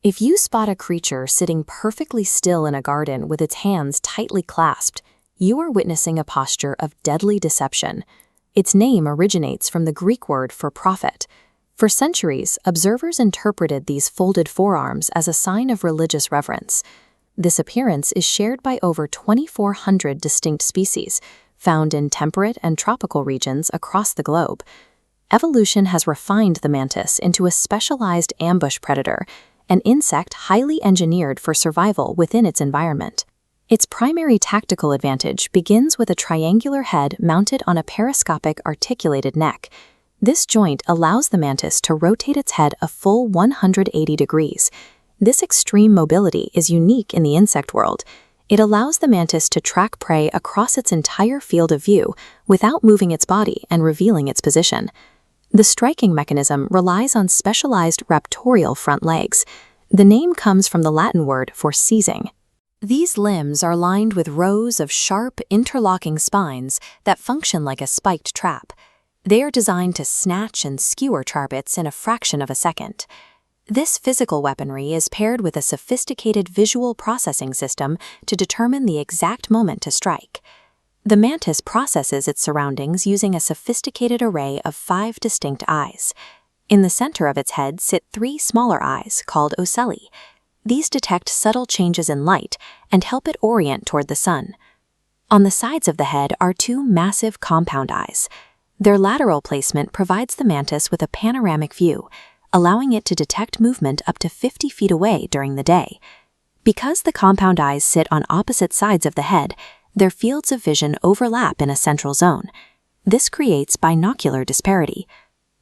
If you spot a creature sitting perfectly still in a garden with its hands tightly clasped, you are witnessing a posture of deadly deception. Its name originates from the Greek word for prophet. For centuries, observers interpreted these folded forearms as a sign of religious reverence. This appearance is shared by over 2,400 distinct species, found in temperate and tropical regions across the globe. Evolution has refined the mantis into a specialized ambush predator, an insect highly engineered for survival within its environment. Its primary tactical advantage begins with a triangular head mounted on a periscopic articulated neck. This joint allows the mantis to rotate its head a full 180 degrees. This extreme mobility is unique in the insect world. It allows the mantis to track prey across its entire field of view without moving its body and revealing its position. The striking mechanism relies on specialized raptorial front legs. The name comes from the Latin word for seizing. These limbs are lined with rows of sharp, interlocking spines that function like a spiked trap. They are designed to snatch and skewer targets in a fraction of a second. This physical weaponry is paired with a sophisticated visual processing system to determine the exact moment to strike. The mantis processes its surroundings using a sophisticated array of 5 distinct eyes. In the center of its head sit 3 smaller eyes called ocelli. These detect subtle changes in light and help it orient toward the sun. On the sides of the head are 2 massive compound eyes. Their lateral placement provides the mantis with a panoramic view, allowing it to detect movement up to 50 feet away during the day. Because the compound eyes sit on opposite sides of the head, their fields of vision overlap in a central zone. This creates binocular disparity.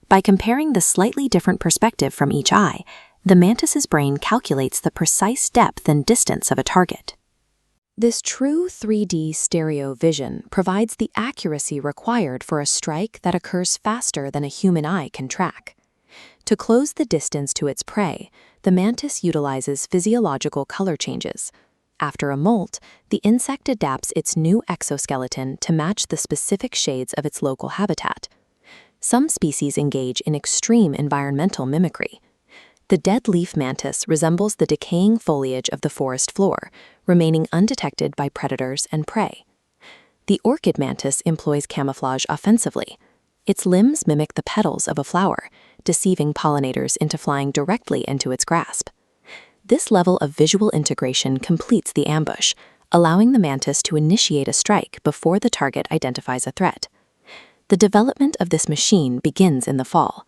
By comparing the slightly different perspective from each eye, the mantis's brain calculates the precise depth and distance of a target. This true 3D stereo vision provides the accuracy required for a strike that occurs faster than a human eye can track. To close the distance to its prey, the mantis utilizes physiological color changes. After a molt, the insect adapts its new exoskeleton to match the specific shades of its local habitat. Some species engage in extreme environmental mimicry. The dead leaf mantis resembles the decaying foliage of the forest floor, remaining undetected by predators and prey. The orchid mantis employs camouflage offensively. Its limbs mimic the petals of a flower, deceiving pollinators into flying directly into its grasp. This level of visual integration completes the ambush, allowing the mantis to initiate a strike before the target identifies a threat. The development of this machine begins in the fall.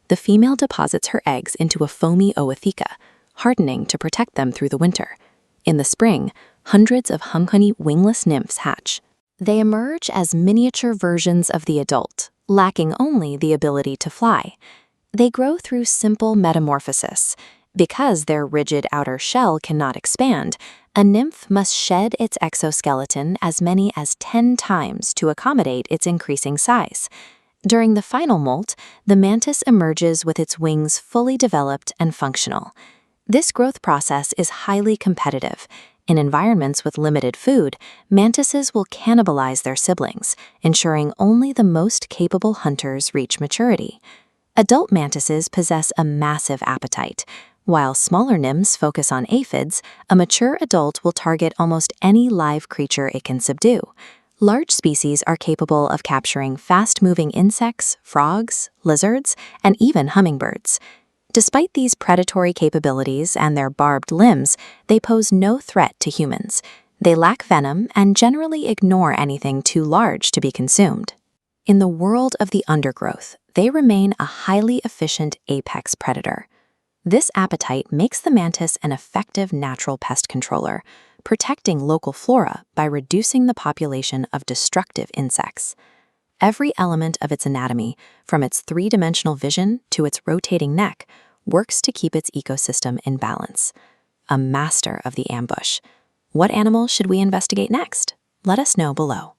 The female deposits her eggs into a foamy ootheca, hardening to protect them through the winter. In the spring, hundreds of honey wingless nymphs hatch. They emerge as miniature versions of the adult, lacking only the ability to fly. They grow through simple metamorphosis. Because their rigid outer shell cannot expand, a nymph must shed its exoskeleton as many as 10 times to accommodate its increasing size. During the final molt, the mantis emerges with its wings fully developed and functional. This growth process is highly competitive. In environments with limited food, mantises will cannibalize their siblings, ensuring only the most capable hunters reach maturity. Adult mantises possess a massive appetite. While smaller nymphs focus on aphids, a mature adult will target almost any live creature it can subdue. Large species are capable of capturing fast-moving insects, frogs, lizards, and even hummingbirds. Despite these predatory capabilities and their barbed limbs, they pose no threat to humans. They lack venom and generally ignore anything too large to be consumed. In the world of the undergrowth, they remain a highly efficient apex predator. This appetite makes the mantis an effective natural pest controller, protecting local flora by reducing the population of destructive insects. Every element of its anatomy, from its 3-dimensional vision to its rotating neck, works to keep its ecosystem in balance. A master of the ambush. What animal should we investigate next? Let us know below.